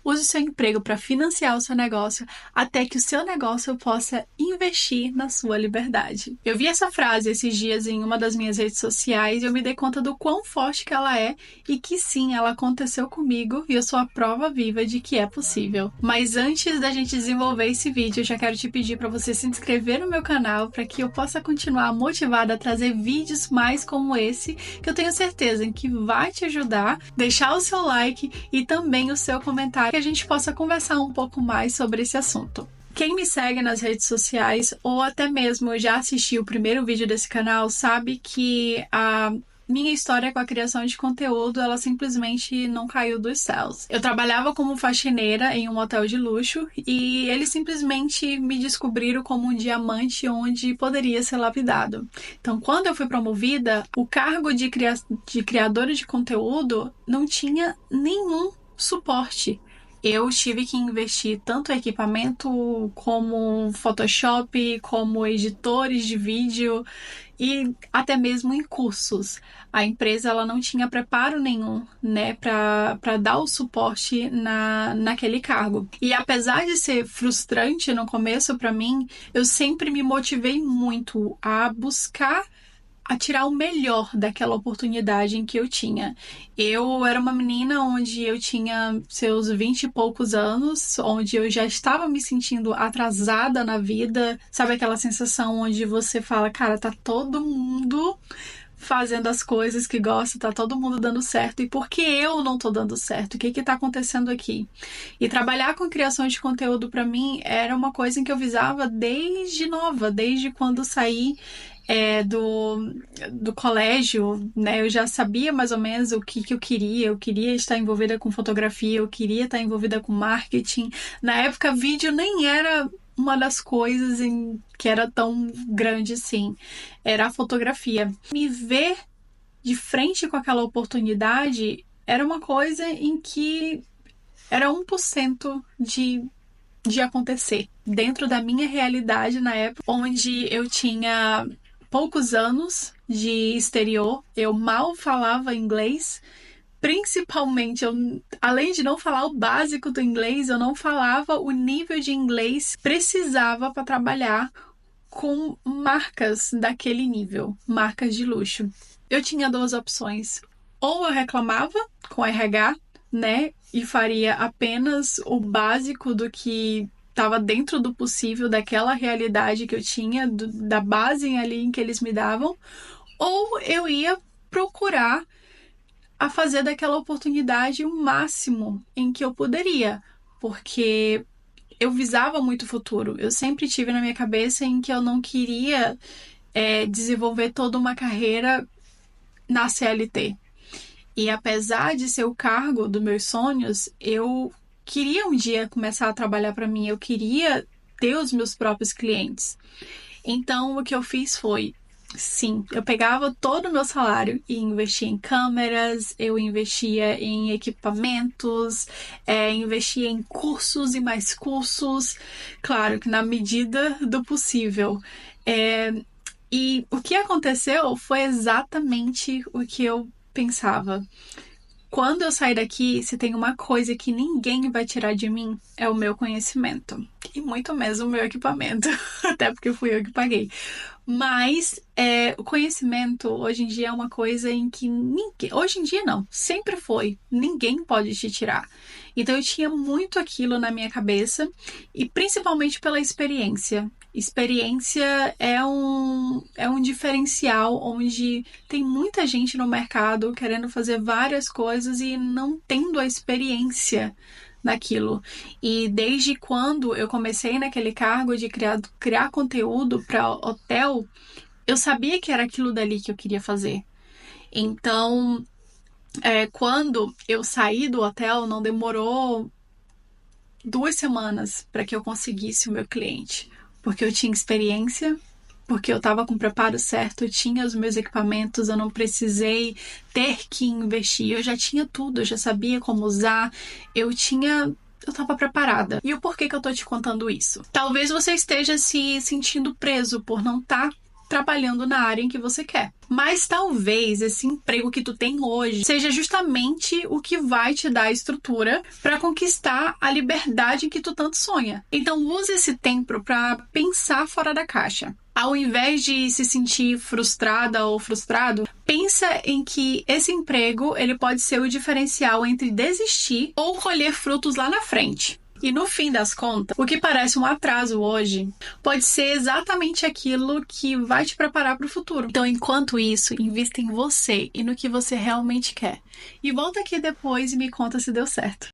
use o seu emprego para financiar o seu negócio até que o seu negócio possa investir na sua liberdade. Eu vi essa frase esses dias em uma das minhas redes sociais e eu me dei conta do quão forte que ela é e que sim, ela aconteceu comigo e eu sou a prova viva de que é possível. Mas antes da gente desenvolver esse vídeo, eu já quero te pedir para você se inscrever no meu canal para que eu possa continuar motivada a trazer vídeos mais como esse, que eu tenho certeza que vai te ajudar. Deixar o seu like e também o seu comentário, que a gente possa conversar um pouco mais sobre esse assunto. Quem me segue nas redes sociais ou até mesmo já assistiu o primeiro vídeo desse canal sabe que a minha história com a criação de conteúdo, ela simplesmente não caiu dos céus. Eu trabalhava como faxineira em um hotel de luxo e eles simplesmente me descobriram como um diamante onde poderia ser lapidado. Então, quando eu fui promovida, o cargo de criadora de conteúdo não tinha nenhum suporte. Eu tive que investir tanto em equipamento como Photoshop, como editores de vídeo e até mesmo em cursos. A empresa ela não tinha preparo nenhum, né, para dar o suporte naquele cargo. E apesar de ser frustrante no começo para mim, eu sempre me motivei muito a buscar a tirar o melhor daquela oportunidade em que eu tinha. Eu era uma menina onde eu tinha seus 20 e poucos anos, onde eu já estava me sentindo atrasada na vida. Sabe aquela sensação onde você fala, cara, tá todo mundo fazendo as coisas que gosta, tá todo mundo dando certo, e por que eu não tô dando certo? O que que tá acontecendo aqui? E trabalhar com criação de conteúdo para mim era uma coisa em que eu visava desde nova, desde quando saí do colégio, né? Eu já sabia mais ou menos o que eu queria. Eu queria estar envolvida com fotografia, eu queria estar envolvida com marketing. Na época, vídeo nem era uma das coisas que era tão grande assim. Era a fotografia. Me ver de frente com aquela oportunidade era uma coisa em que era 1% de acontecer. Dentro da minha realidade na época, onde eu tinha poucos anos de exterior, eu mal falava inglês, principalmente, além de não falar o básico do inglês, eu não falava o nível de inglês que precisava para trabalhar com marcas daquele nível, marcas de luxo. Eu tinha duas opções. Ou eu reclamava com RH, né, e faria apenas o básico do que estava dentro do possível daquela realidade que eu tinha, da base ali em que eles me davam, ou eu ia procurar a fazer daquela oportunidade o máximo em que eu poderia, porque eu visava muito o futuro. Eu sempre tive na minha cabeça em que eu não queria desenvolver toda uma carreira na CLT. E apesar de ser o cargo dos meus sonhos, eu queria um dia começar a trabalhar para mim, eu queria ter os meus próprios clientes. Então, o que eu fiz foi, sim, eu pegava todo o meu salário e investia em câmeras, eu investia em equipamentos, investia em cursos e mais cursos, claro que na medida do possível. E o que aconteceu foi exatamente o que eu pensava. Quando eu sair daqui, se tem uma coisa que ninguém vai tirar de mim, é o meu conhecimento. E muito mesmo o meu equipamento. Até porque fui eu que paguei. Mas o conhecimento, hoje em dia, é uma coisa em que ninguém... Hoje em dia, não. Sempre foi. Ninguém pode te tirar. Então, eu tinha muito aquilo na minha cabeça. E principalmente pela experiência. Experiência é um diferencial onde tem muita gente no mercado querendo fazer várias coisas e não tendo a experiência naquilo. E desde quando eu comecei naquele cargo de criar conteúdo para hotel, eu sabia que era aquilo dali que eu queria fazer. Então, quando eu saí do hotel, não demorou 2 semanas para que eu conseguisse o meu cliente. Porque eu tinha experiência, porque eu estava com o preparo certo, eu tinha os meus equipamentos, eu não precisei ter que investir, eu já tinha tudo, eu já sabia como usar, eu estava preparada. E o porquê que eu tô te contando isso? Talvez você esteja se sentindo preso por não estar trabalhando na área em que você quer. Mas talvez esse emprego que tu tem hoje seja justamente o que vai te dar a estrutura para conquistar a liberdade que tu tanto sonha. Então use esse tempo para pensar fora da caixa. Ao invés de se sentir frustrada ou frustrado, pensa em que esse emprego ele pode ser o diferencial entre desistir ou colher frutos lá na frente. E no fim das contas, o que parece um atraso hoje pode ser exatamente aquilo que vai te preparar para o futuro. Então, enquanto isso, invista em você e no que você realmente quer. E volta aqui depois e me conta se deu certo.